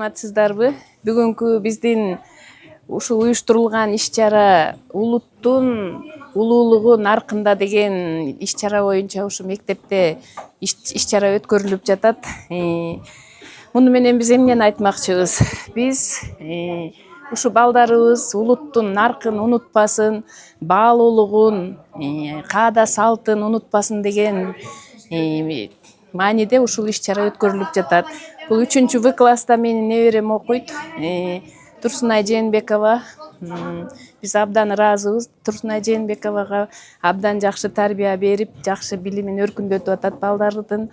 саламатсыздарбы? Бүгүнкү биздин ушул уюштурулган иш-чара улуттун улуулугу наркында деген иш-чара боюнча ушу мектепте иш-чара өткөрүлүп жатат. Муну менен биз эмнени айтмакчыбыз? Биз ушу балдарыбыз улуттун наркын унутпасын, баалуулугун, каада салтын унутпасын деген мааниде ушул иш-чара өткөрүлүп жатат. Бул 3-В класста менин неберем окуйт. Турсунай Жээнбекова. Биз абдан ыраазыбыз. Турсунай Жээнбековага абдан жакшы тарбия берип, жакшы билимин өркүндөтүп атат балдардын.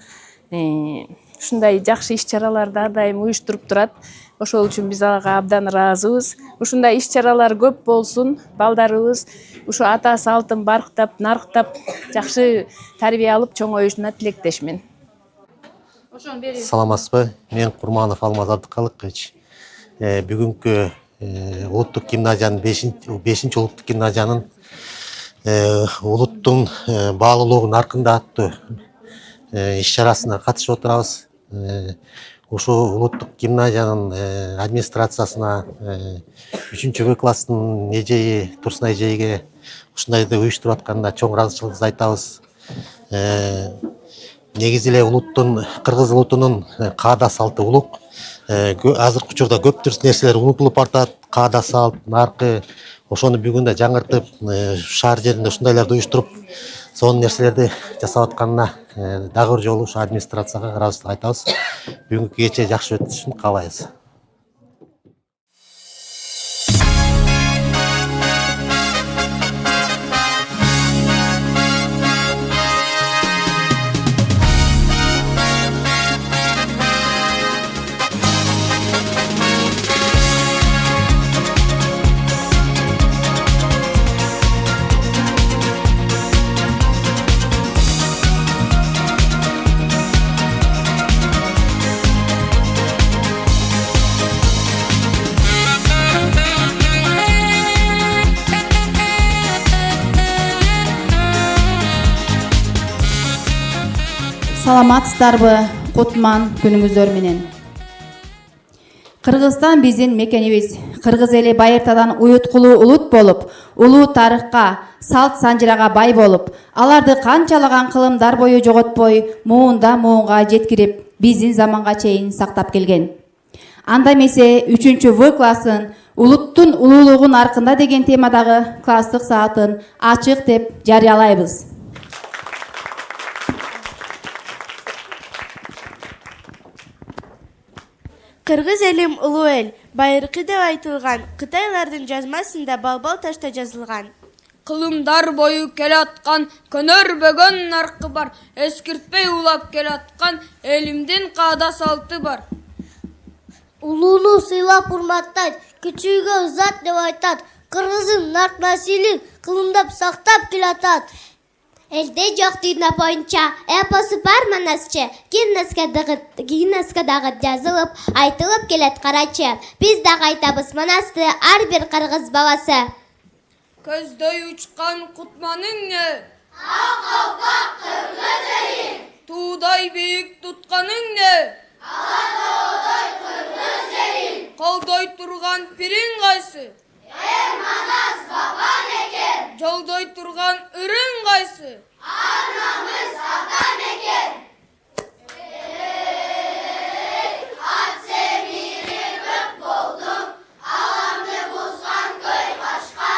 Ушундай жакшы иш-чараларды ар дайым уюштуруп турат. Ошол үчүн биз ага абдан ыраазыбыз. Ушундай иш-чаралар көп болсун. Балдарыбыз ушу ата салтын барктап, нарктап, жакшы тарбия алып чоңоюшуна тилектешмин. Саламатсызбы? Мен Курманов Алмаз Абдыкалыкович. Бүгүнкү улуттук гимназиянын 5-чи улуттук гимназиянын улуттун баалуулугу наркында аттуу иш-чарасына катышып отурабыз. Ушул улуттук гимназиянын администрациясына 3-В класстын эжеи Турсунай эжейге ушундайды уюштуруп атканына чоң ыраазычылыгыбызды айтабыз. Негизи эле кыргыз улутунун каада салты улук. Азыркы учурда көптүр нерселер унутулуп атат. Каада салт, наркы. Ошону бүгүн да жаңыртып, шаар жеринде ушундайларды уюштуруп, сонун нерселерди жасап атканына дагы бир жолу ушу администрацияга ыраазычылык айтабыз. Бүгүнкү кече жакшы өтүшүн каалайбыз. Саламатсыздарбы, кутман күнүңүздөр менен. Кыргызстан биздин мекенибиз. Кыргыз эли байыртадан уюткулуу улут болуп, улуу тарыхка, салт санжырага бай болуп, аларды канчалаган кылымдар бою жоготпой, муунга жеткирип, биздин заманга чейин сактап келген. Анда эмесе 3-В классын улуттун улуулугун аркында деген темадагы класстык саатын ачык деп жарыялайбыз. Кыргыз элим улуу эл, байыркы деп айтылган, Кытайлардын жазмасында балбал ташта жазылган. Кылымдар бою келаткан, көнөрбөгөн наркы бар, эскиртпей улап келаткан, элимдин каада салты бар. Улууну сыйлап урматтайт, кичүүгө зат деп айтат, кыргыздын нарк насилин кылымдап сактап келатат. Элде жок дүйнө боюнча эпосу бар манасчы, гимназияда дагы жазылып, айтылып келет карачы. Биз дагы айтабыз манасты ар бир кыргыз баласы. Көздөй учкан кутманың не? Ак кыргыз элин. Туудай бийик тутканың не? Алатоодой кыргыз элин. Колдой турган пириң кайсы? Манас бабан экен. Жолдой турган үрүң кайсы? Анамыз атам экен. Ат семири бөк болдум, аламды бузган көй башка,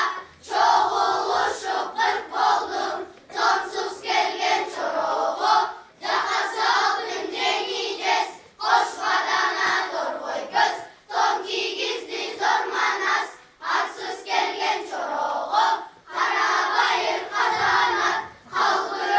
чогулушуп кырк болдум, тонсуз келген чорого, жакасы алтын жеңидес, кошкадана торгой көз, тон кийгизди зор манас, атсыз келген чорого, кара байыр казанат, калгыр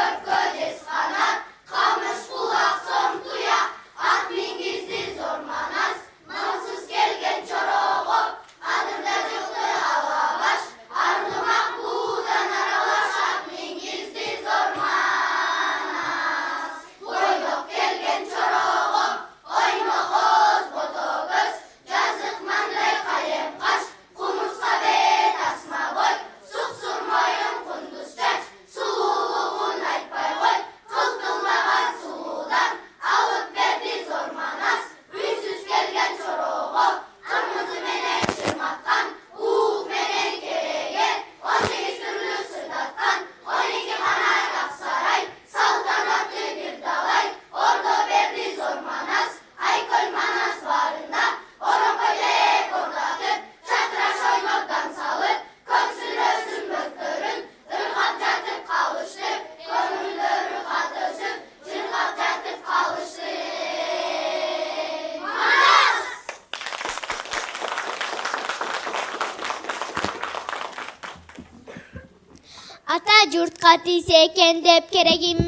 Ата жұртқа тисе екен деп керегім.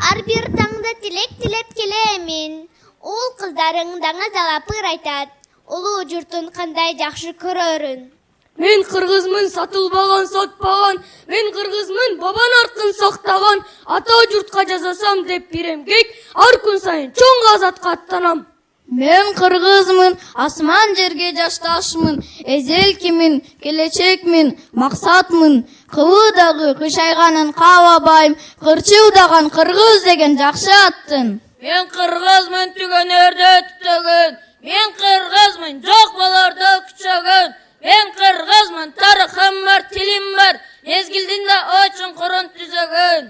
Ар бір таңда тілеп келемін. Ол қыздарың даңазалап айтат. Улуу жұртын қандай жақшы көрөрүн. Мен қырғызмын, сатылбаған, сатпаған. Мен қырғызмын, бабан арқын сақтаған. Ата жұртқа жазасам деп берем кек, ар күн сайын чоң азатқа аттанам. Мен қырғызмын, асман жерге жашташмын. Эзелкимин, келечекмин, мақсатмын. Кылыдағы кышайғанын қабабайым. Кырчылдаған қырғыз деген жақшы аттын. Мен қырғызмын, түгенерді түтөгін. Мен қырғызмын, жоқ баларды күчөгін. Мен қырғызмын, тарихым бар, тілім бар. Мезгілдінде очын құрын түзөгін.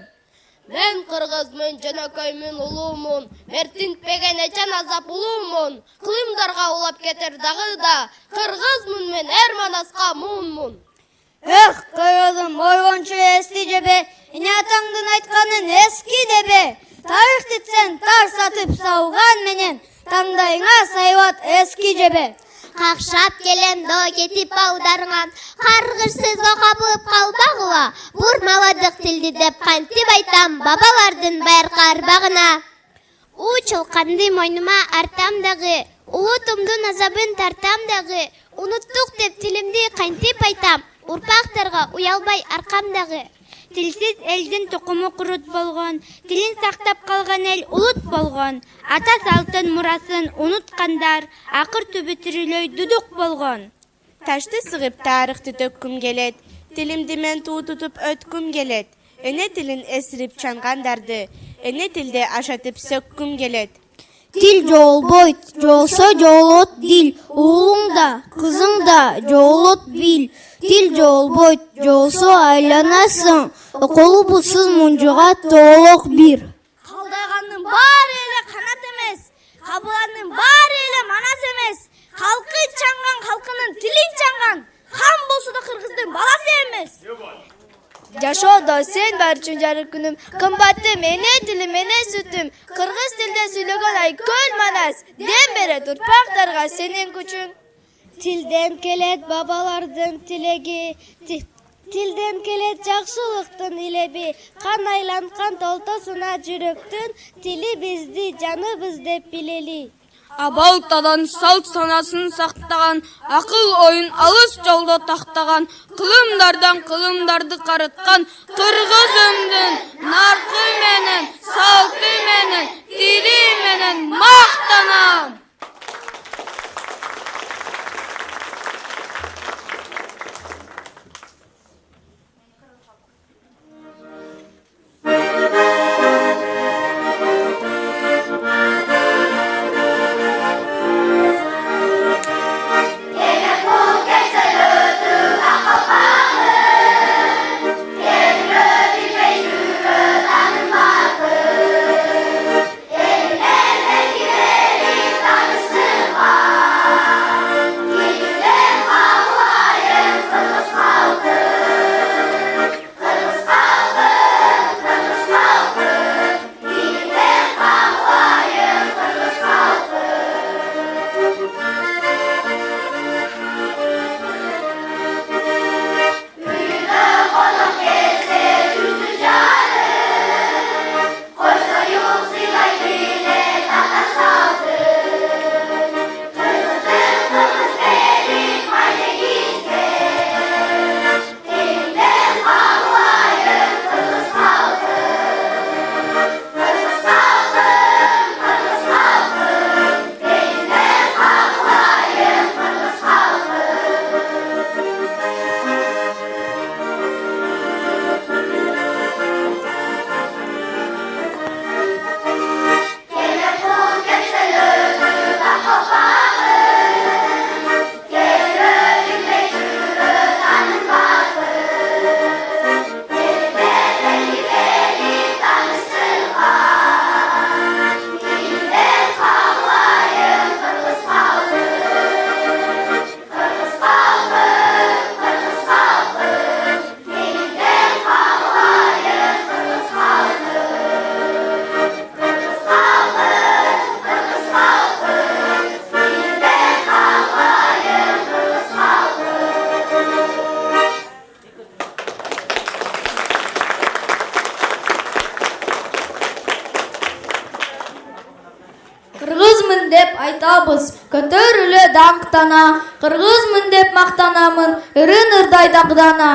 Мен қырғызмын, жанакөймін, ұлумын. Мертинтпеген ечен азап ұлумын. Қылымдарға улап кетер дағыда. Қырғызмын мен, әр манасқа мұнмын. Эх, қырғызым, ойғаншы есті жебе, ине атаңдың айтқанын ескі дебе. Тарих детсен, тар сатып сауған менен, таңдайыңа сайват ескі жебе. Қақшап келем до кетіп аударған, қарғырсыз қапып қалбағыла. Бұрмаладық тілді деп қантып айтам, бабалардың бәр қарбағына. У чылқанды мойныма артамдағы, ұлытымдың азабын тартамдағы. Ұнуттық деп тілімді қантып айтам, ұрпақтарға уялбай арқамдағы. Тілсіз елдің тұқымы құрыт болған, тілін сақтап қалған ел ұлыт болған. Ата салтын мұрасын ұнытқандар, ақыр түбі тірілей дүдік болған. Ташты сығып тарихты төккім келет, тілімді мен туу тұтып өткім келет. Эне тілін әсіріп чанғандарды, эне тілді ашатып сөккім келет. Дил жолбойт, жолсо жолот дил, уğlуңда, кызыңда жолот бил. Дил жолбойт, жолсо айланасың, колубусуз мунжуга тоолок бир. Қалдағанның бар елі қанат емес, қабыланның бар елі манас емес. Халқы чаңған, халқының тілін чаңған, хан болсы да қырғыздың баласы емес. Жашоодо сен бар үчүн жарык күнүм, кымбаттым эне тилим, эне сүтүм. Кыргыз тилде сүйлөгөн айкөл манас, дем берет урпактарга сенин күчүң. Тилден келет бабалардын тилеги, тилден келет жакшылыктын илеби. Кан айланткан толтосуна жүрөктүн, тили бизди жаныбыз деп билели. Абалтадан салт санасын сақтаған, ақыл ойын алыс жолда тақтаған, қылымдардан қылымдарды қарытқан, қырғыз өмдің нарқы менен, салты менен, тили менен мақтанам. Ellerle gidelim айтабыз, көтөрүлө даңктана, кыргызмын деп мактанамын, ырын-ырдай дагдана.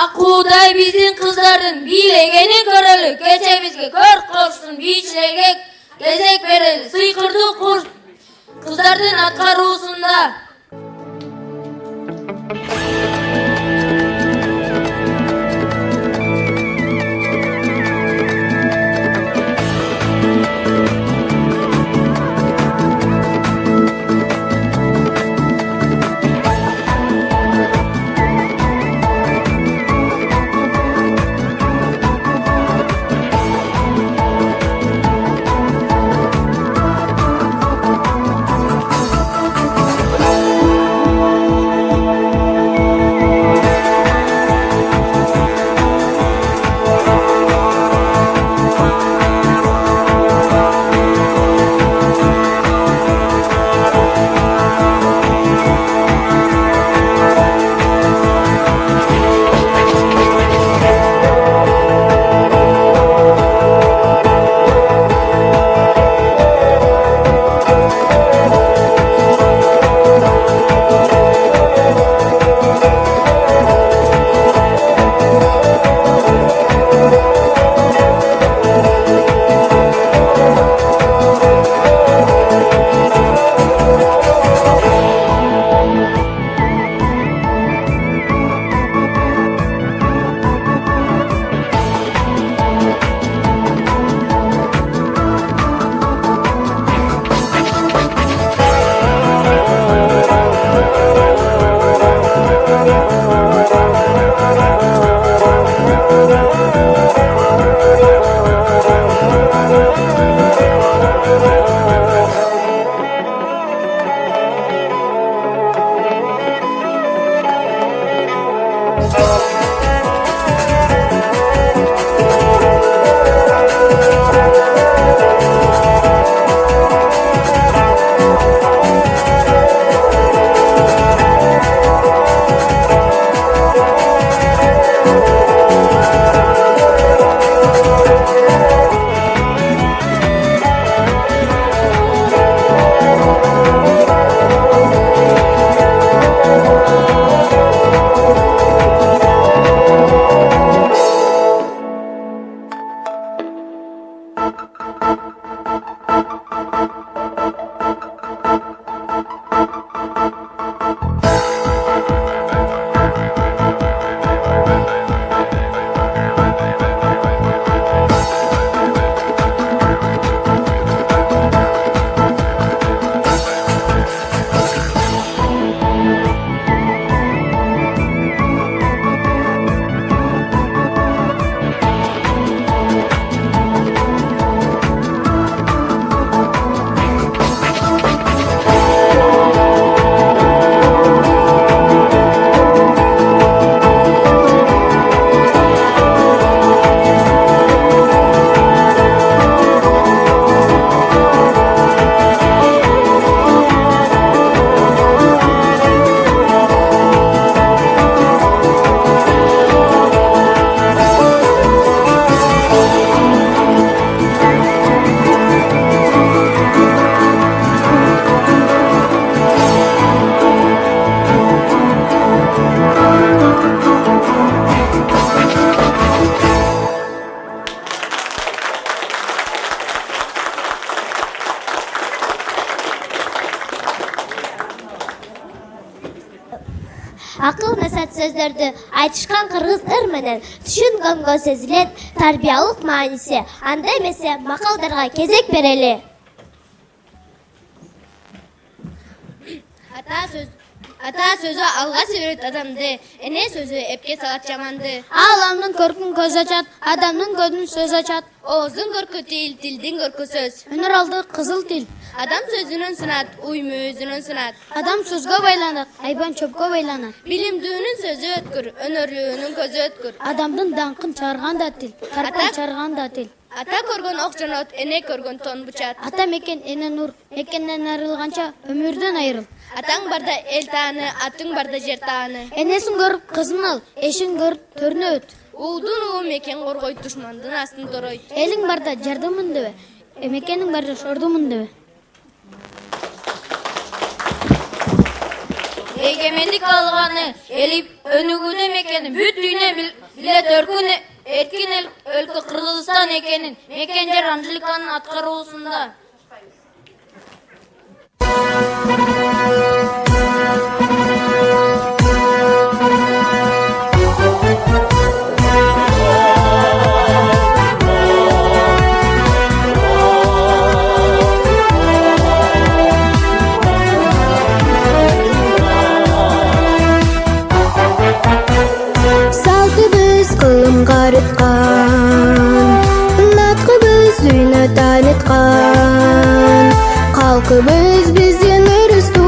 Акудай биздин кыздардын бийлегени көрөлү, кече бизге көр кошсун бийчилерге кезек берели. Сыйкырдуу кыздардын аткаруусунда Акыл насат сөздөрдү айтышкан кыргыз ыр менен түшүнгөнгө сезилет тарбиялык мааниси. Анда эмесе макалдарга кезек берели. Ата сөзү алга сүрөт адамды, эне сөзү эпке салат жаманды. Аламдын көркүн көз ачат, адамдын көзүн сөз ачат. Ооздун көркү тил, тилдин көркү сөз. Өнөр алды кызыл тил. Адам сөзүнөн сынат, уй мүзүнөн сынат. Адам сөзгө байланат, айбан чөпкө байланат. Билимдүүнүн сөзү өткүр, өнөрлүүнүн көзү өткүр. Адамдын даңкын чарган да тил, карпын чарган да тил. Ата көргөн ок жанот, эне көргөн тон бучат. Ата мекен, эне нур, мекенден айрылганча өмүрдөн айрыл. Атаң барда эл тааны, атың барда жер тааны. Энесин көрүп кызын ал, эшин көрүп төрүнө өт. Уудун уу мекен коргойт, душмандын астын торойт. Элиң барда жардымын дебе, мекениң барда шордумун дебе. Эгемендик алганы, элип өнүгүүдө мекени, бүт дүйнө билет өркүн эркин өлкө Кыргызстан экенин, мекен жер Анжеликанын аткаруусунда. Салтыбыз кылым карыткан, наткыбыз үйнө таныткан, калкыбыз бизден өрүстү,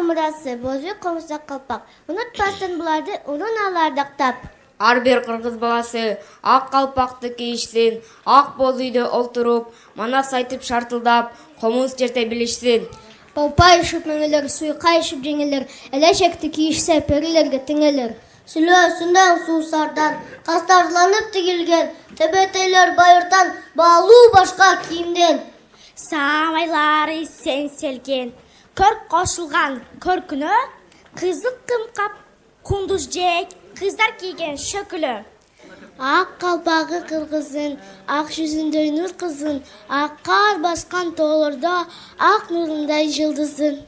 мурасы бозу комузак калпак. Унутпастан буларды унун алардактап. Ар бир кыргыз баласы ак калпакты кийишсин, ак боз үйдө олтуруп, манас айтып шартылдап, комуз черте билишсин. Палпа ишип меңелер, суйка ишип жеңелер, элешекти кийишсе перилерге теңелер. Сүлөөсүнөн суусардан, кастарланып тигилген, тебетейлер байыртан, баалуу башка кийимден. Самайлары сен селген, көрк кошулган көркүнө, кызыл кымкап, кундуз жек, кыздар кийген шөкүлө. Ак калпагы кыргыздын, ак жүзүндөй нур кыздын, ак кар баскан тоолордо, ак нурундай жылдыздын.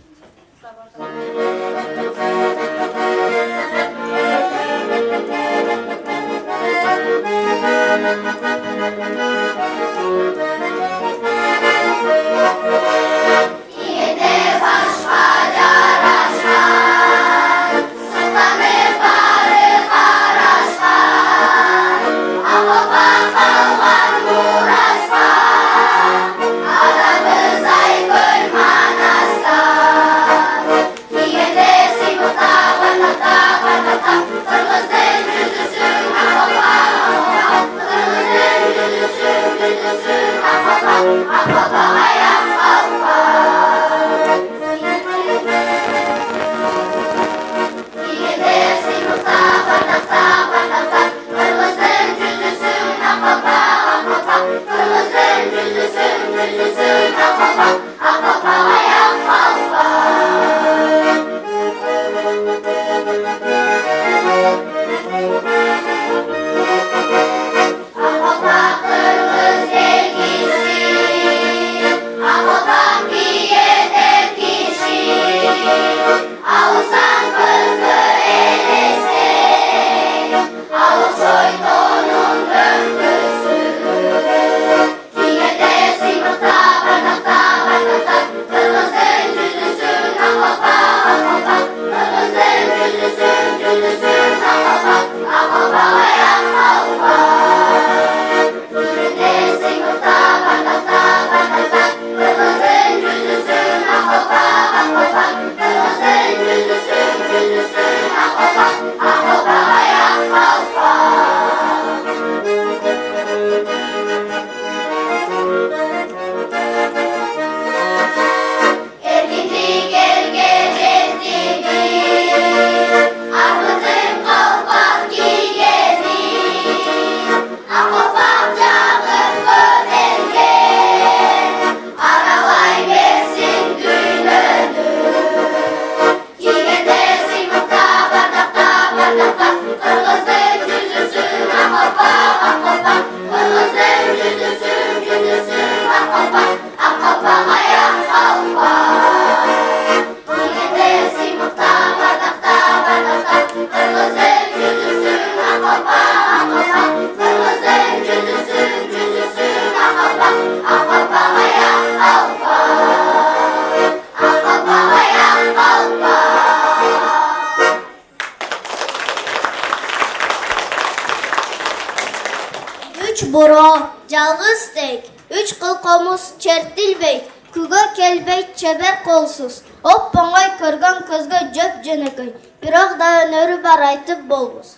Üç boro, жалгыз тек, üç kıl komuz çertilbey, kügö kelbey çeber kolsuz. Оп-оңой көргөн көзгө жөп жөнөкөй, бирок да өнөрү бар айтып болбус.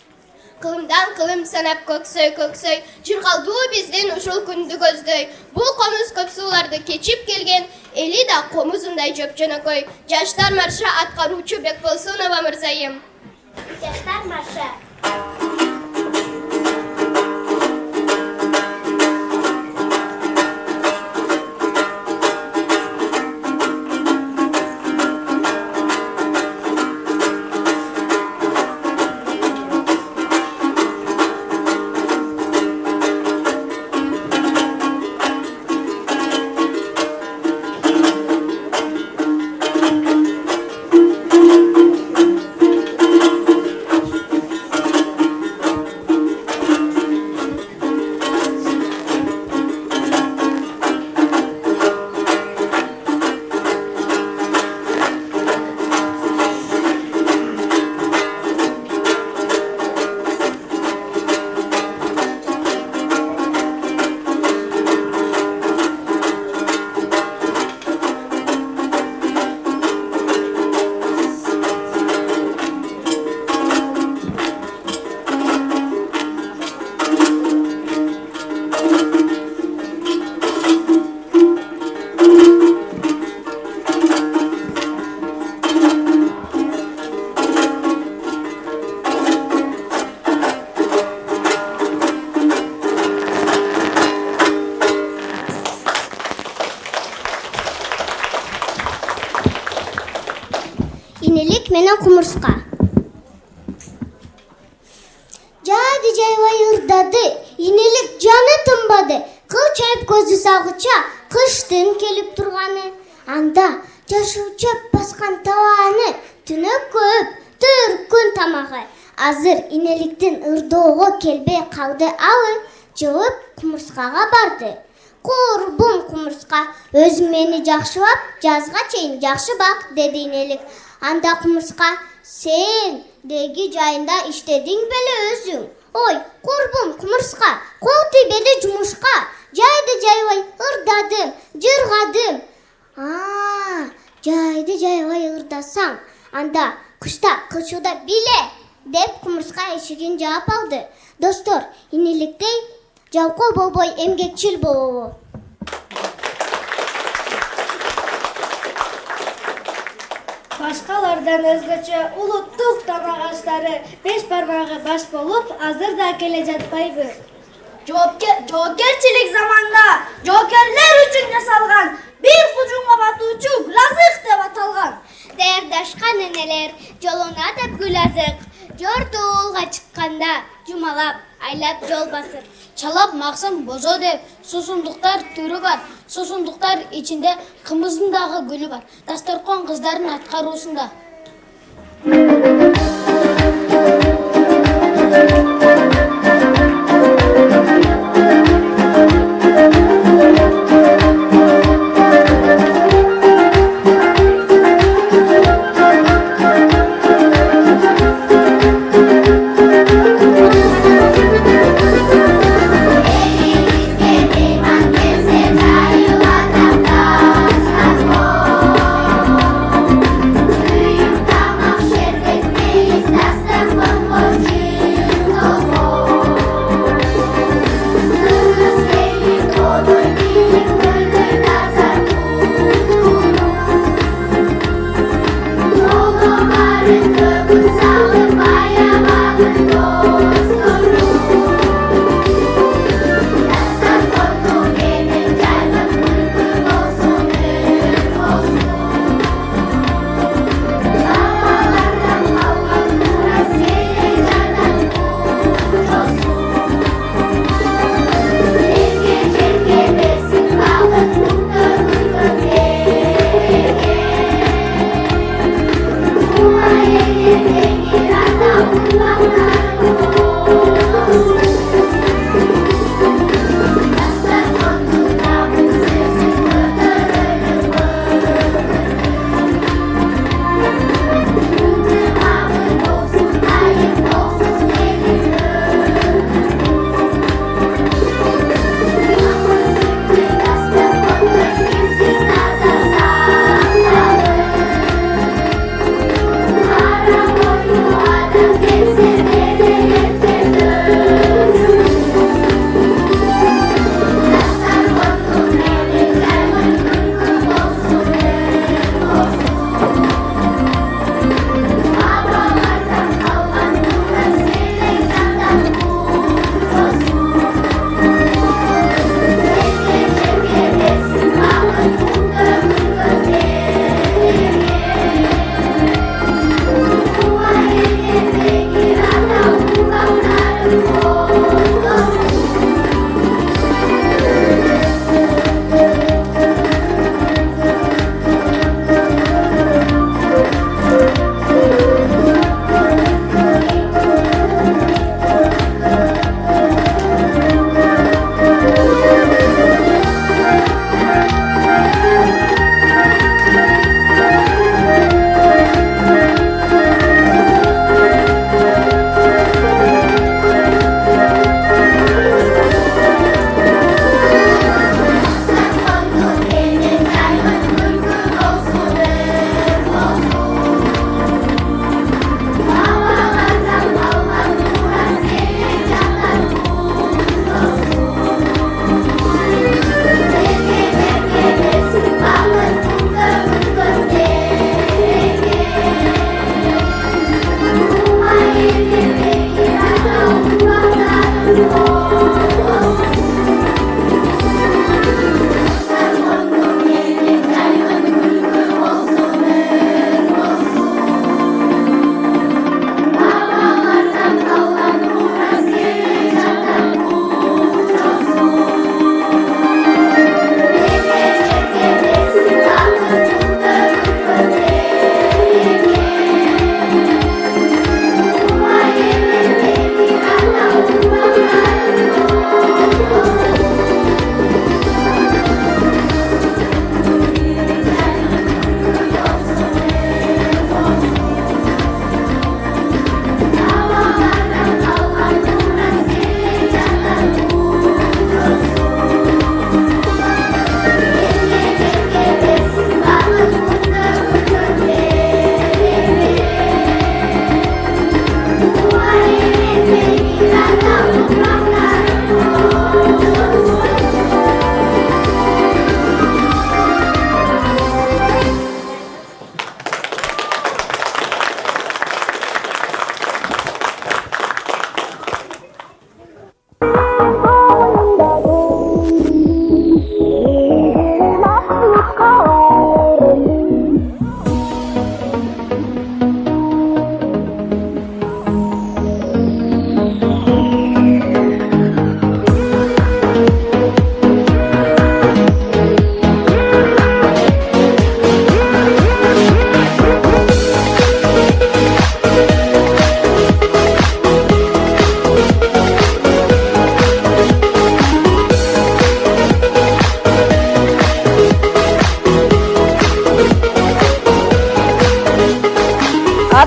Кылымдан кылым санап көксөй, чыргалдуу биздин ушул күндү көздөй. Бул комуз көп сууларды кечип келген, эли да комузундай жөп жөнөкөй. Жаштар маршы аткаруучу Бекболсунова мырзайым. Жаштар маршы. Инелик менен кумурска. Жаады жайбай ырдады, инелик жаны тынбады. Кыл чайып көзү сагыча, кыштын келип турганы. Анда жашыл чөп баскан табаны, түнөк көп, түркүн тамагы. Азыр инеликтин ырдоого келбей калды абы, жыгып кумурскага барды. Курбум кумурска, өзүң мени жакшыбап, жазга чейин жакшы бак, деди инелик. Анда кумурска, сен деги жайында иштедиң беле өзүң? Ой, курбум кумурска, кол тийбеди жумушка. Жайды жайбай ырдадым, жыргадым. Жайды жайбай ырдасаң, анда кышта кылчууда биле, деп кумурска эшигин жаап алды. Достор, инеликтей жалкоо болбой эмгекчил болобу. Башкалардан өзгөчө улуттук таң агачлары 5 бармагы баш болуп, азыр да келе жатпайбы? Жоопкерчилик заманда жоокерлер үчүн жасалган бир кужунга батуучу лазык деп аталган. Даярдашкан энелер жолуна деп гүл азык, жортуулга чыкканда жумалап, айлап жол басыр. Чалап максам бозо деп сусундуктар түрү бар. Сусундуктар ичинде кымыздын дагы гүлү бар. Дасторкон кыздардын аткаруусунда. Ara boyu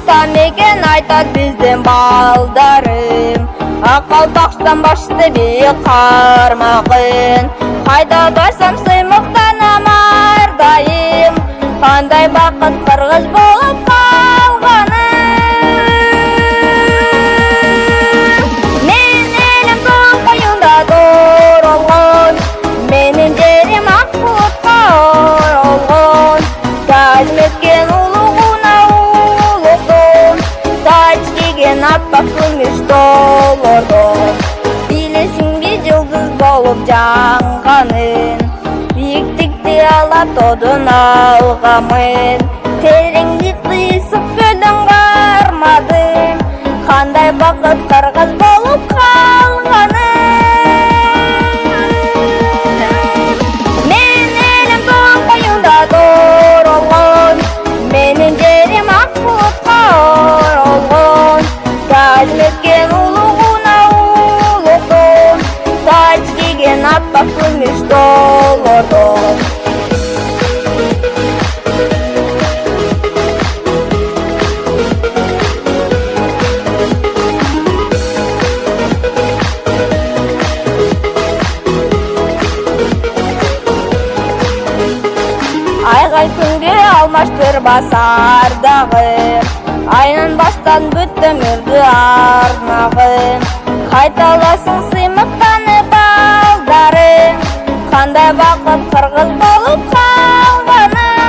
Ата мекен айтат биздин балдарым, Акалпактан башты бийик кармагын. Кайда барсам сыймыктанам ар дайым, кандай бакыт кыргыз болуп калганым. Мен элим тоң коюнда торолгон, менин жерим ак булутка оролгон. Тажым эткен улугуна улугдон, тач кийген аппак күмүш долордон. Билесиңби жылдыз болуп жанганын, бииктикти алап тодун алгамын. Тереңди кыйсык көлдөн кармадым, кандай бакыт кыргыз болуп калганым. Мен элим тоң коюнда торолгон, менин жерим ак булутка оролгон. Тажым эткен улугуна улугдон, тач кийген аппак күмүш долордон. Айгай күнгө алмаштырбас ардагы, айнын баштан бүт өмүрдү арнагы. Кайталасын сыймыктанып балдарым, кандай бакыт кыргыз болуп калганым.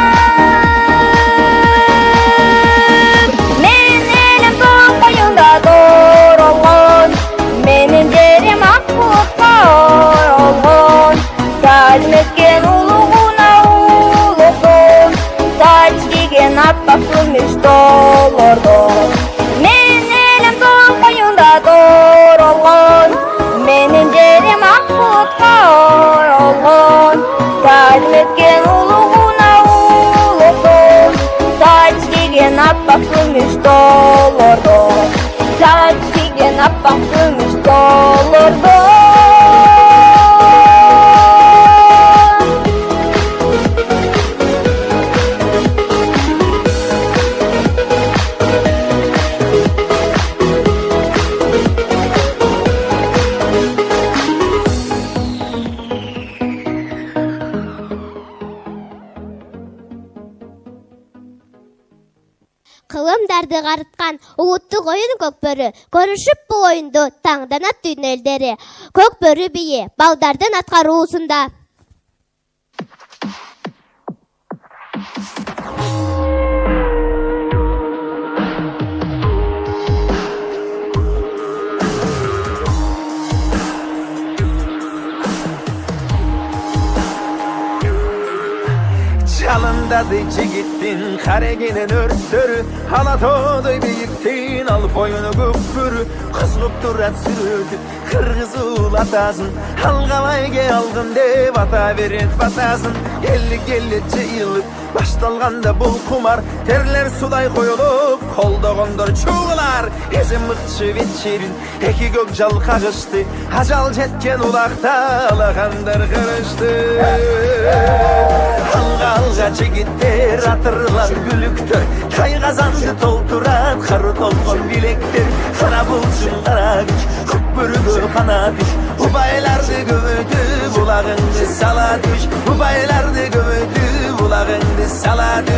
Мен элим тоң коюнда торолгон, менин жерим ак булутка оролгон. Тажым эткен улугуна улугдон, тач кийген аппак күмүш долордон. Мен элим тоң коюнда торолгон, менин жерим ак булутка оролгон. Тажым эткен улугуна улугдон, тач кийген аппак күмүш долордон. Тач кийген аппак күмүш долордон. Кылымдарды карыткан улуттук оюн көкбөрү, көрүшүп бул оюнду таңданат дүйнө элдери. Көкбөрү бийи балдардын аткаруусунда. Çalındadı jigittin karagenen örtörü, Alato'day beyiktin al boyunu kökbörü. Kızgıp durat sürüdü, kırgız ulatasın, Algabayge aldın dep ata beret batasın. 50 yıllık baştalganda bul kumar, terler suday koyulup, koldogondor çuğular. Ezim mıkçı вечерин, eki gök jal kagıştı, Ajal jetken ulakta alagandar kırıştı. Alga jigitler atırlar gülüktör, Tay kazandı tolturat, karı tolgon bilektir. Kara bulsun kara güç, kökbörügö kana düş. Bu baylardı gömödü, bulağındı sala düş. Bu baylardı gömödü, bulağındı sala düş.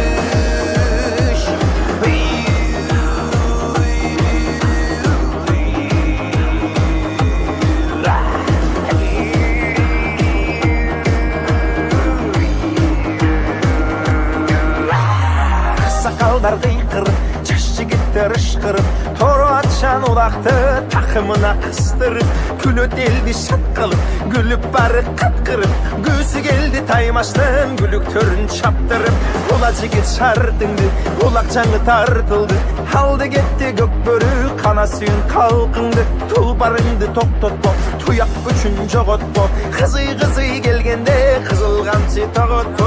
Sakaldardı yıkırıp, çaş jigitler ışkırıp, Toru atşan ulaktı takımına kıstırıp, Külöt eldi şat kılıp, gülüp barı katkırıp, Göğsü geldi taymaştın gülüktörün çaptırıp. Ula jigit şardыңды, ulakçаңы tartıldı, Aldı gitti gökbörü, kana suyun kalkındı. Tulbarыңды toktotpo, tuyak üçün jogotpo, Kızıy gelgende kızıl kamçı togotpo.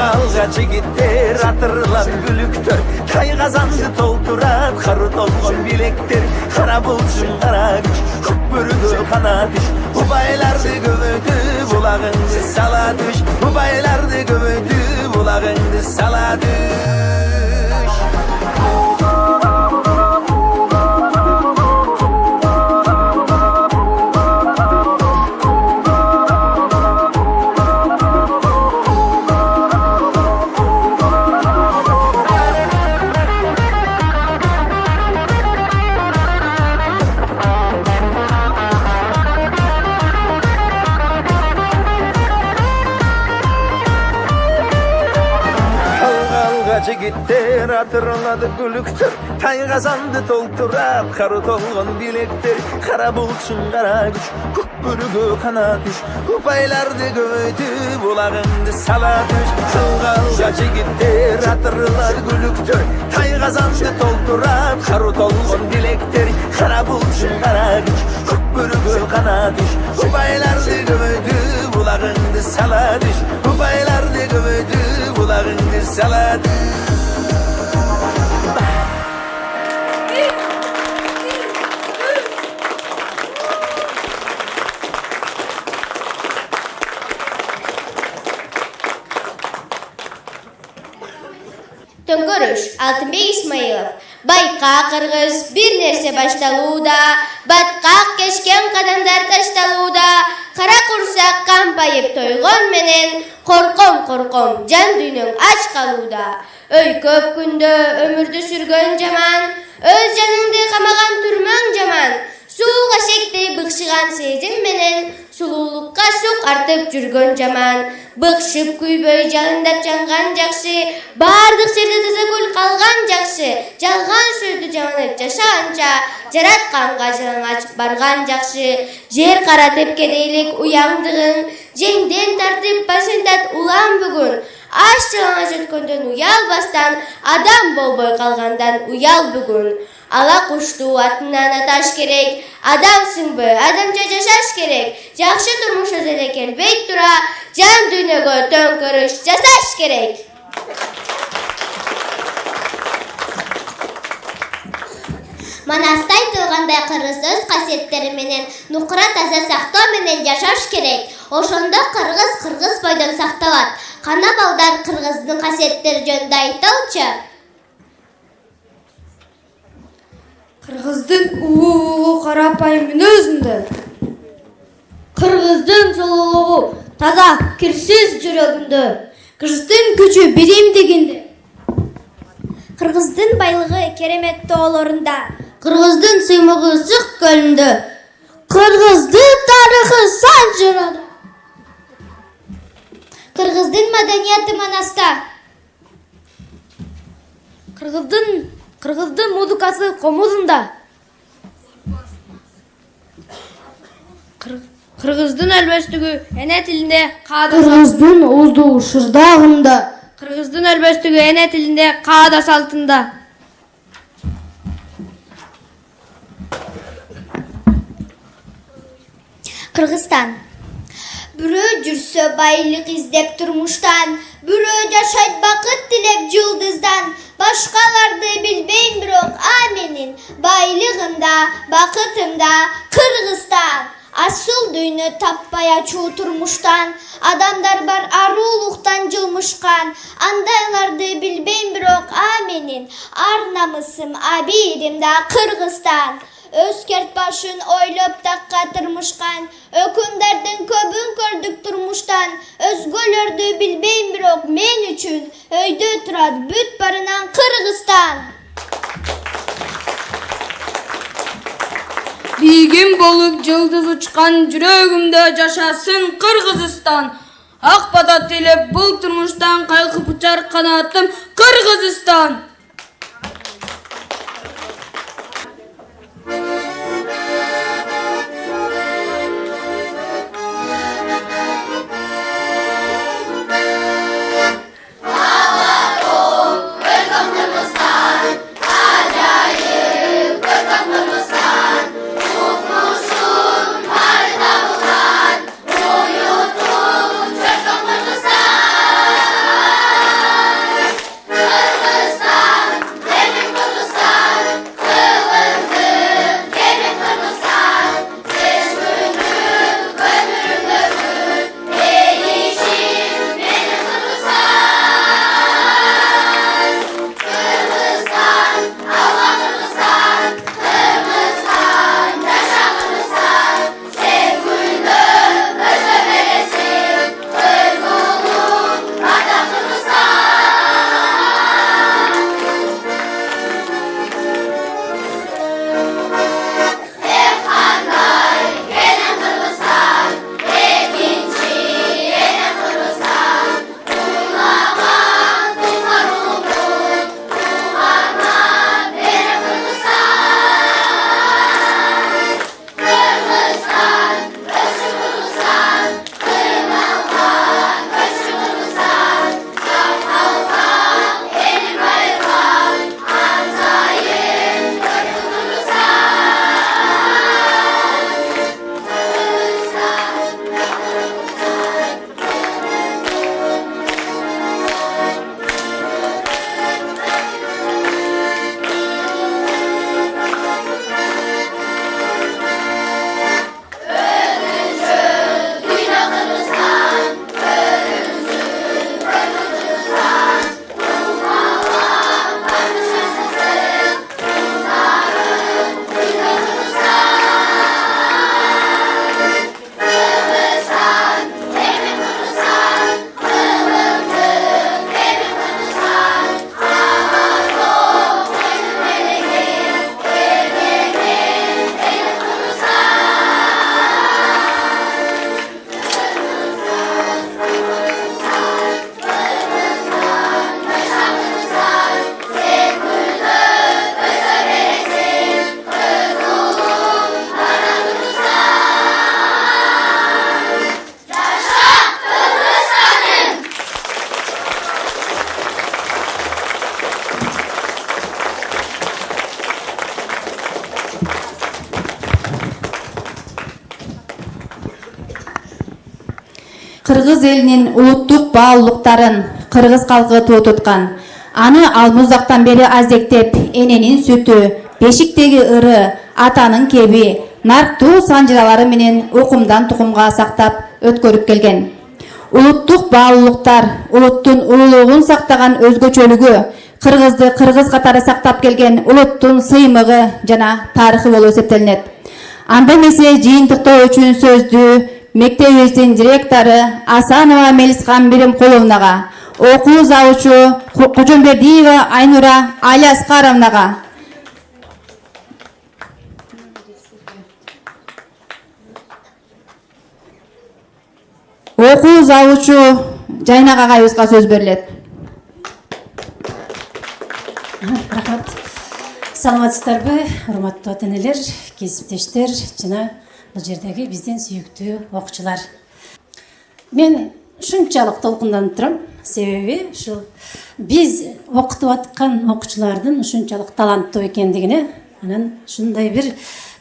Alga jigitler atırlar gülüktör, Tay kazandı tolturat, karı tolgon bilektir. Kara bulsun kara güç, kökbörügö kana düş. Bu baylardı gömödü, bulağındı sala düş. Bu baylardı gömödü, bulağındı sala düş. Шыңғалға жігіттер атырылады күліктер, тай қазанды толтырап, қары толған билектер, қара бұлтшын қара күш, көк бүрігі қанат үш, ұпайларды көйтіп, олағыңды салат үш. Шыңғалға жігіттер атырылады күліктер, тай қазанды толтырап, қары толған билектер, қара бұлтшын қара күш, көк бүрігі қанат үш, ұпайларды көйтіп, олағыңды салат үш, ұпайларды көйтіп, олағыңды салат үш. Төңкөрүш Алтынбек Исмаилов. Байка кыргыз бир нерсе башталууда, баткак кешкен кадамдар ташталууда, кара курсак кампайып тойгон менен, корком жан дүйнөң ач калууда. Өй көп күндө өмүрдү сүргөн жаман, өз жаныңды камаган түрмөң жаман, сууга шектей быкшыган сезим менен, сулуулукка сук артып жүргөн жаман. Быкшып күйбөй жалындап жанган жакшы, бардык жерде таза көл калган жакшы. Жалган сөздү жаманып жашаганча, жаратканга жалаңач барган жакшы. Жер каратып кедейлик уяңдыгың, жеңден тартып башындат улам бүгүн. Аш жалаңач өткөндөн уялбастан, адам болбой калгандан уял бүгүн. Ала кушту атынан аташ керек, адамсыңбы, адамча жашаш керек. Жакшы турмуш өз эле келбей тура, жан дүйнөгө төңкөрүш жасаш керек. Манастай тылгандай кыргыз өз касиеттери менен нукура таза сактоо менен жашаш керек. Ошондо кыргыз бойдон сакталат. Кана балдар кыргыздын касиеттери жөнүндө айтылчу. Кыргыздын улуулугу карапайым мүнөзүндө. Кыргыздын сулуулугу таза кирсиз жүрөгүндө. Кыргыздын күчү биримдигинде. Кыргыздын байлыгы керемет тоолорунда. Кыргыздын сыймыгы ысык көлүндө. Кыргыздын тарыхы санжырада. Кыргыздын маданияты Манаста. Кыргыздын музыкасы комузунда. Кыргыздын өлбөстүгү эне тилинде каада. Кыргыздын ууздугу шырдагында. Кыргыздын өлбөстүгү эне тилинде каада салтында. Кыргызстан. Бирөө жүрсө байлык издеп турмуштан, бирөө жашайт бакыт тилеп жылдыздан. Башкаларды билбейм бирок, менин байлыгымда, бакытымда Кыргызстан. Асыл дүйнө таппай ачуу турмуштан, адамдар бар аруулуктан жылмышкан. Андайларды билбейм бирок, менин ар намысым, абийиримда Кыргызстан. Өскерт башын ойлоп такка турмушкан, өкүмдөрдүн көбүн көрдүк турмуштан. Өзгөлөрдү билбейм бирок, мен үчүн өйдө турат бүт барынан Кыргызстан. Бийигим болуп жылдыз учкан, жүрөгүмдө жашасын Кыргызстан. Ак бата тилеп бул турмуштан, кайкып учар канатым Кыргызстан. Kırgızistan. Кыргыз элинин улуттук баалуулуктарын кыргыз калкы туу туткан. Аны ал муздактан бери аздектеп, эненин сүтү, бешиктеги ыры, атанын кеби, нарктуу санжыралары менен укумдан тукумга сактап өткөрүп келген. Улуттук баалуулуктар улуттун улуулугун сактаган өзгөчөлүгү, кыргызды кыргыз катары сактап келген улуттун сыймыгы жана тарыхы болуп эсептелинет. Анда эмесе жыйынтыктоо үчүн сөздү мектебибиздин директору Асанова Мелисхан Биримкуловнага, окуу завучу Кожомбердиева Айнура Алиаскаровнага, окуу завучу Жайнак агайыбызга сөз берилет. Рахмат. Саламатсыздарбы, урматтуу ата-энелер, кесиптештер жана бул жердеги биздин сүйүктүү окуучулар. Мен ушунчалык толкунданып турам, себеби ушул биз окутуп аткан окуучулардын ушунчалык таланттуу экендигине, анан ушундай бир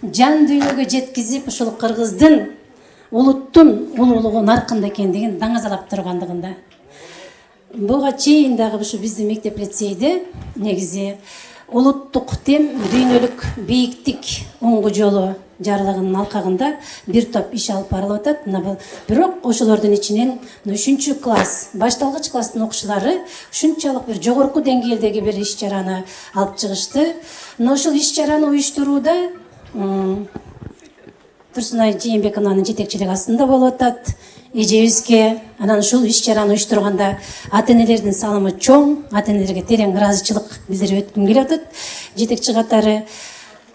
жан дүйнөгө жеткизип, ушул кыргыздын улуттун улуулугу наркында экендигин даңазалап тургандыгында. Буга чейин дагы ушу биздин мектеп лицейде негизи улуттук тем дүйнөлүк бийиктик оңгу жолу жарлыгынын алкагында бир топ иш алып барылып атат. Бирок ошолордун ичинен 3 класс, башталгыч класстын окуучулары ушунчалык бир жогорку деңгээлдеги бир иш чараны алып чыгышты. Ошол иш чараны уюштурууда Турсунай Жээнбековнанын жетекчилиги астында болуп атат. Эжебизге анан ушул иш чараны уюштурганда ата-энелердин салымы чоң, ата-энелерге терең ыраазычылык билдирип өткүм келип атат. Жетекчи катары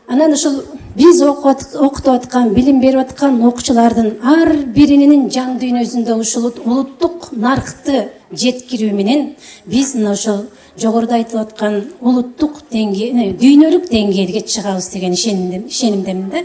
анан ушул биз окутуп аткан, билим берип аткан окуучулардын ар биринин жан дүйнөсүндө ушул улуттук наркты жеткирүү менен биз мына ошол жогоруда айтылып аткан улуттук дүйнөлүк деңгээлге чыгабыз деген ишенимдемин да.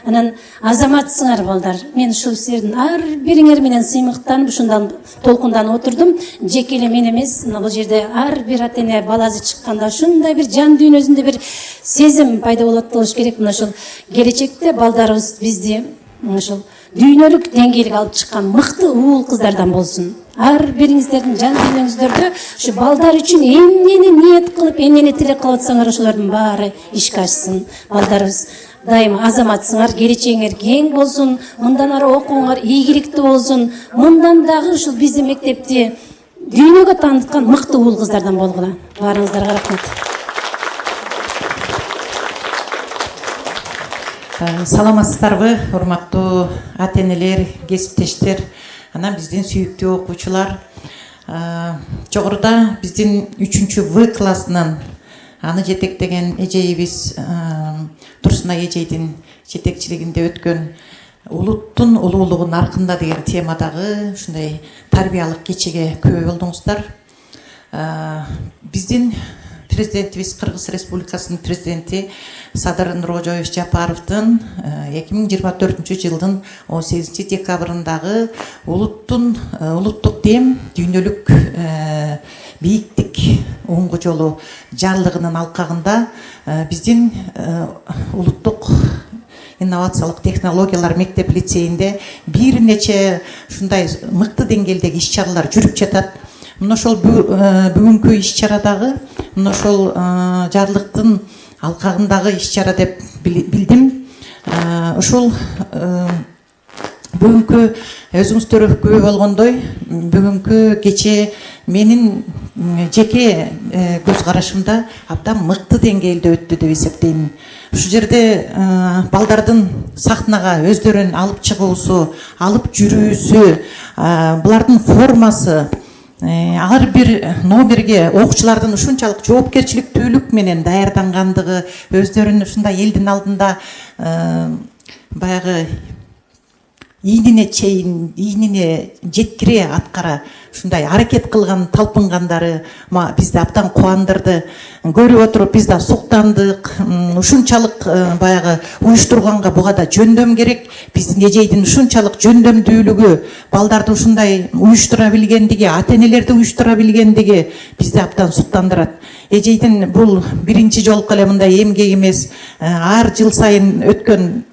Анан азаматсыңар балдар. Мен ушул силердин ар бириңер менен сыймыктанып, ушундан толкунданып отурдум. Жеке эле мен эмес, бул жерде ар бир ата-эне баласы чыкканда ушундай бир жан дүйнөсүндө бир сезим пайда болот болуш керек. Мына ушул келечекте балдарыбыз бизди ушул дүйнөлүк деңгээлге алып чыккан мыкты уул кыздардан болсун. Ар бириңиздердин жан дүйнөңүздөрдө ушу балдар үчүн эмнени ниет кылып, эмнени тилек кылып атсаңар, ошолордун баары ишке ашсын. Балдарыбыз дайыма азаматсыңар, келечегиңер кең болсун, мындан ары окууңар ийгиликтүү болсун, мындан дагы ушул биздин мектепти дүйнөгө тааныткан мыкты уул кыздардан болгула. Баарыңыздарга рахмат. Саламатсыздарбы, урматтуу ата-энелер, кесиптештер, анан биздин сүйүктүү окуучулар. Жогоруда биздин 3-В классынан аны жетектеген эжейибиз Турсунай эжейдин жетекчилигинде өткөн улуттун улуулугу наркында деген темадагы ушундай тарбиялык кечеге күбө болдуңуздар. Биздин президентибиз, Кыргыз Республикасынын президенти Садыр Нуркожоевич Жапаровдун 2024-жылдын 18 декабрындагы улуттук тем дүйнөлүк бийиктик оңгу жолу жарлыгынын алкагында биздин улуттук инновациялык технологиялар мектеп лицейинде бир нече ушундай мыкты деңгээлдеги иш чаралар жүрүп жатат. Мына ошол бүгүнкү иш чарадагы мына ошол жарлыктын алкагындагы иш чара деп билдим. Ушул бүгүнкү өзүңүздөр күбө болгондой, бүгүнкү кече менин жеке көз карашымда абдан мыкты деңгээлде өттү деп эсептейм. Ушул жерде балдардын сахнага өздөрүн алып чыгуусу, алып жүрүүсү, булардын формасы, ар бир номерге окуучулардын ушунчалык жоопкерчиликтүүлүк менен даярдангандыгы, өздөрүн ушундай элдин алдында баягы ийнине чейин, ийнине жеткире аткара ушундай аракет кылган, талпынгандары бизди абдан кубандырды. Көрүп отуруп биз да суктандык. Ушунчалык баягы уюштурганга буга да жөндөм керек. Биздин эжейдин ушунчалык жөндөмдүүлүгү, балдарды ушундай уюштура билгендиги, ата-энелерди уюштура билгендиги бизди абдан суктандырат. Эжейдин бул биринчи жолку эле мындай эмгеги эмес, ар жыл сайын өткөн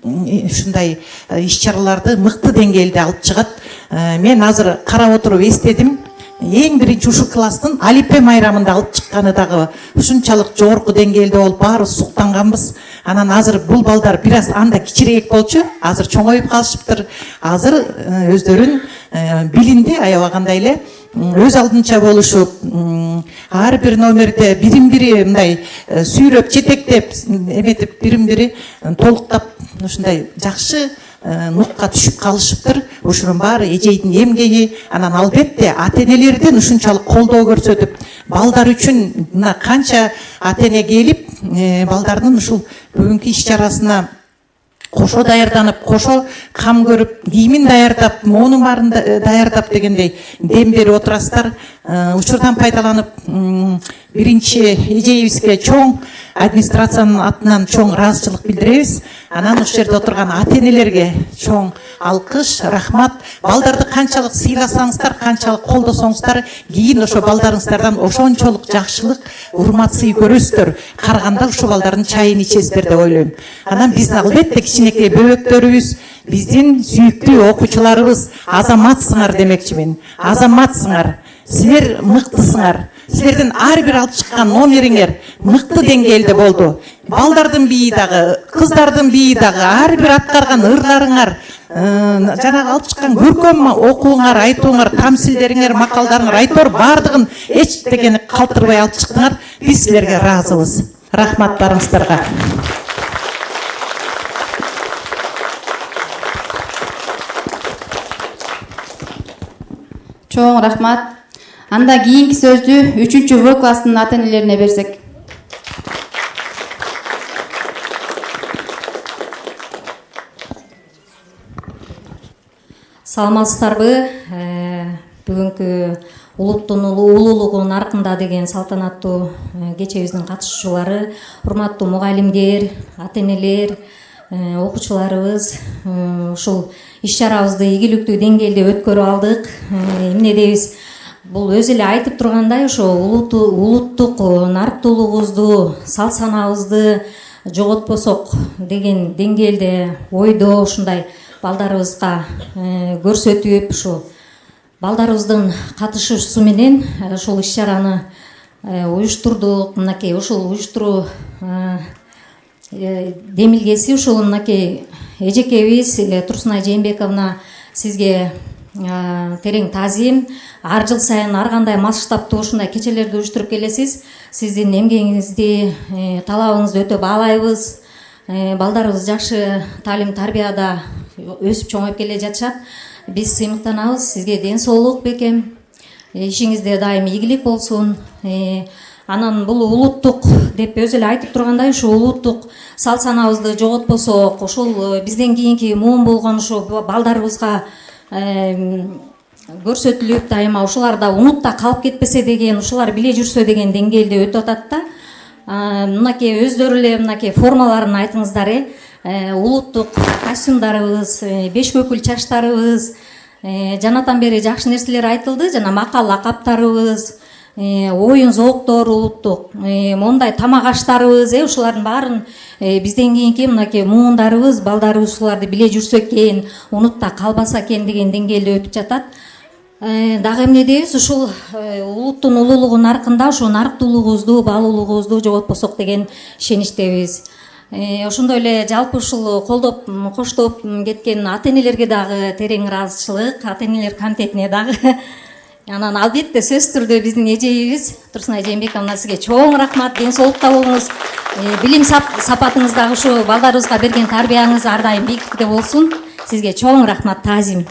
ушундай иш чараларды мыкты деңгээлде алып чыгат. мен азыр карап отуруп эстедим. Эң биринчи ушул класстын Алипе майрамында алып чыкканы дагы ушунчалык жогорку деңгээлде болуп баарыбыз суктанганбыз. Анан азыр бул балдар бир аз анда кичирээк болчу, азыр чоңоюп калышыптыр. Азыр өздөрүн билинди аябагандай эле өз алдынча болушуп, ар бир номерде бирин-бири мындай сүйрөп, жетектеп, эметип бирин-бири толуктап ушундай жакшы нукка түшүп калышыптыр. Ушунун баары эжейдин эмгеги, анан албетте ата-энелерден ушунчалык колдоо көрсөтүп, балдар үчүн мына канча ата-эне келип, балдардын ушул бүгүнкү иш-чарасына кошо даярданып, кошо кам көрүп, кийимин даярдап, моунун баарын даярдап дегендей дем берип отурасыздар. Учурдан пайдаланып, биринчи эжейибизге чоң администрациянын атынан чоң ыраазычылык билдиребиз. Анан ушул жерде отурган ата-энелерге чоң алкыш, рахмат. Балдарды канчалык сыйласаңыздар, канчалык колдосоңуздар, кийин ошо балдарыңыздардан ошончолук жакшылык, урмат, сый көрөсүздөр. Карганда ушул балдардын чайын ичесиздер деп ойлойм. Анан биздин албетте кичинекей бөбөктөрүбүз, биздин сүйүктүү окуучуларыбыз азаматсыңар демекчимин. Азаматсыңар. Силер мыктысыңар. Силердин ар бир алып чыккан номериңер мыкты деңгээлде болду. Балдардын бийи дагы, кыздардын бийи дагы, ар бир аткарган ырларыңар, жанагы алып чыккан көркөм окууңар, айтууңар, тамсилдериңер, макалдарыңар, айтор баардыгын эч дегени калтырбай алып чыктыңар. Биз силерге ыраазыбыз. Рахмат барыңыздарга. Чоң рахмат. Анда кийинки сөздү 3-В класстын ата-энелерине берсек. Саламатсыздарбы? Бүгүнкү улуттун улуулугу наркында деген салтанаттуу кечебиздин катышуучулары, урматтуу мугалимдер, ата-энелер, окуучуларыбыз ушул иш-чарабызды ийгиликтүү деңгээлде өткөрүп алдык. Эмне дейбиз? Бул өзү эле айтып тургандай, ошо улуттук нарктуулугубузду, салт санаабызды жоготпосок деген деңгээлде ойдо ушундай балдарыбызга көрсөтүп, ушу балдарыбыздын катышуусу менен ушул иш-чараны уюштурдук. Мынакей ушул уюштуруу демилгеси ушул мынакей эжекебиз Турсунай Жээнбековна, сизге терең таазим. Ар жыл сайын ар кандай масштабтуу ушундай кечелерди уюштуруп келесиз. Сиздин эмгегиңизди, талабыңызды өтө баалайбыз. Балдарыбыз жакшы таалим тарбияда өсүп чоңоюп келе жатышат. Биз сыймыктанабыз. Сизге ден соолук бекем. Ишиңизде дайым ийгилик болсун. Анан бул улуттук деп өзү эле айтып тургандай, ушу улуттук салт санаабызды жоготпосок, ушул бизден кийинки муун болгон ушу балдарыбызга көрсөтүлүп, дайыма ушулар да унутта калып кетпесе деген, ушулар биле жүрсө деген деңгээлде өтүп атат да. Мынакей өздөрү эле мынакей формаларын айтыңыздар. Улуттук костюмдарыбыз, беш көкүл чачтарыбыз, жанатан бери жакшы нерселер айтылды, жана макал лакаптарыбыз, оюн зооктор улуттук, мондай тамак аштарыбыз, ушулардын баарын бизден кийинки мынакей муундарыбыз, балдарыбыз ушуларды биле жүрсө экен, унутта калбаса экен деген деңгээлде өтүп жатат. Дагы эмне дейбиз? Ушул улуттун улуулугунун аркында ушул нарктуулугубузду, баалуулугубузду жоготпосок деген ишеничтебиз. Ошондой эле жалпы ушул колдоп, коштоп кеткен ата-энелерге дагы терең ыраазычылык, ата-энелер комитетине дагы. Анан албетте сөзсүз түрдө биздин эжейибиз Турсунай Жээнбековна, сизге чоң рахмат, ден соолукта болуңуз. Билим сапатыңыз дагы ушу балдарыбызга берген тарбияңыз ар дайым бийиктикте болсун. Сизге чоң рахмат, таазим.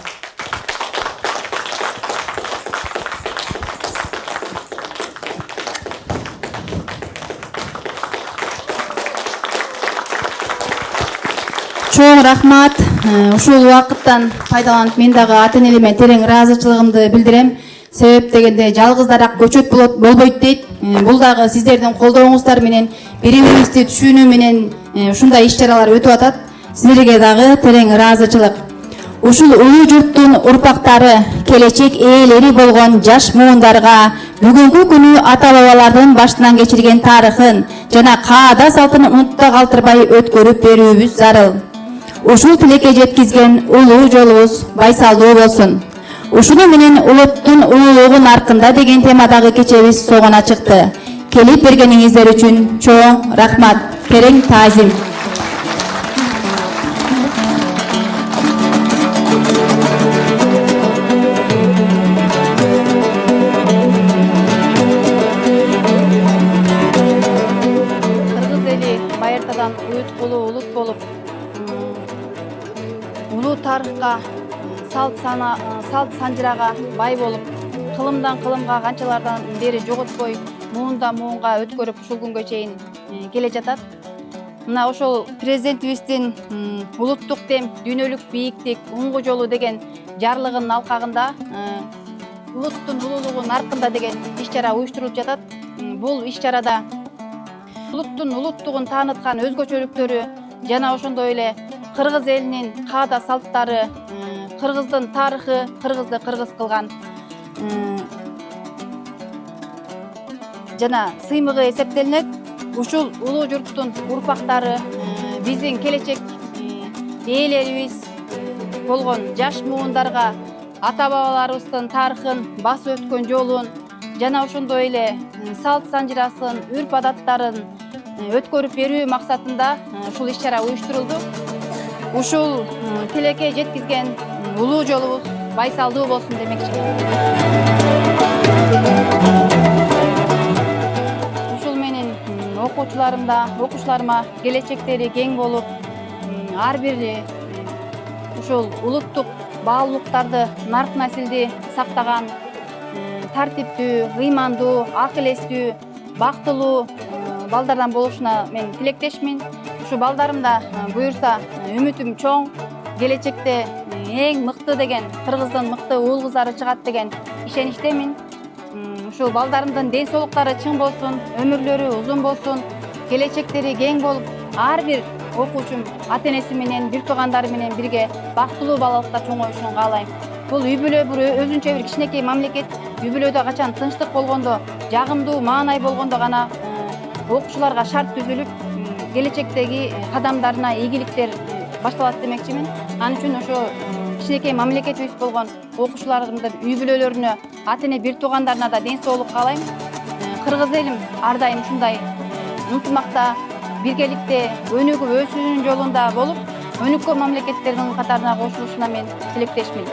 Чоң рахмат. Ушул убакыттан пайдаланып мен дагы ата-энелерге терең ыраазычылыгымды билдирем. Себеп дегенде жалгыздараак көчөт болбойт дейт. Бул дагы сиздердин колдооңуздар менен, бири-бирибизди түшүнүү менен ушундай иш-чаралар өтүп атат. Сиздерге дагы терең ыраазычылык. Ушул улуу журттун урпактары, келечек ээлери болгон жаш муундарга бүгүнкү күнү ата-бабалардын баштынан кечирген тарыхын жана каада салтын унутта калтырбай өткөрүп берүүбүз зарыл. Ушул тилекке жеткизген улуу жолубуз байсалдуу болсун. Ушуну менен улуттун улуулугу наркында деген темадагы кечебиз согуна чыкты. Келип бергениңиздер үчүн чоң рахмат. Терең таазим. Кыргыз эли байыртадан уюткулуу улут болуп, улуу тарыхка, салт санжырага бай болуп, кылымдан кылымга канчалардан бери жоготпой, муундан муунга өткөрүп ушул күнгө чейин келе жатат. Мына ошол президентибиздин улуттук дем, дүйнөлүк бийиктик, уңгу жолу деген жарлыгынын алкагында улуттун улуулугу наркында деген иш-чара уюштурулуп жатат. Бул иш-чарада улуттун улуттугун тааныткан өзгөчөлүктөрү жана ошондой эле кыргыз элинин каада салттары, кыргыздын тарыхы, кыргызды кыргыз кылган жана сыймыгы эсептелинет. Ушул улуу журттун урпактары, биздин келечек ээлерибиз болгон жаш муундарга ата бабаларыбыздын тарыхын, басып өткөн жолун жана ошондой эле салт санжырасын, үрп адаттарын өткөрүп берүү максатында ушул иш-чара уюштурулду. Ушул тилекке жеткизген улуу жолубуз байсалдуу болсун демекчи. Ушул менен окуучуларыма келечектери кең болуп, ар бири ушул улуттук баалуулуктарды, нарк населди сактаган, тартиптүү, ыймандуу, акыл эстүү, бактылуу балдардан болушуна мен тилектешмин. Ушу балдарым да буюрса үмүтүм чоң, келечекте эң мыкты деген кыргыздын мыкты уул кыздары чыгат деген ишеничтемин. Ушул балдарымдын ден соолуктары чың болсун, өмүрлөрү узун болсун, келечектери кең болуп, ар бир окуучум ата-энеси менен, бир туугандары менен бирге бактылуу балалыкта чоңоюшун каалайм. Бул үй бүлө бир өзүнчө бир кичинекей мамлекет. Үй бүлөдө качан тынчтык болгондо, жагымдуу маанай болгондо гана окуучуларга шарт түзүлүп, келечектеги кадамдарына ийгиликтер башталат демекчимин. Ал үчүн ошо кичинекей мамлекетибиз болгон окуучуларымдын үй бүлөлөрүнө, ата-эне бир туугандарына да ден соолук каалайм. Кыргыз элим ар дайым ушундай ынтымакта, биргеликте өнүгүп өсүүнүн жолунда болуп, өнүккөн мамлекеттердин катарына кошулушуна мен тилектешмин.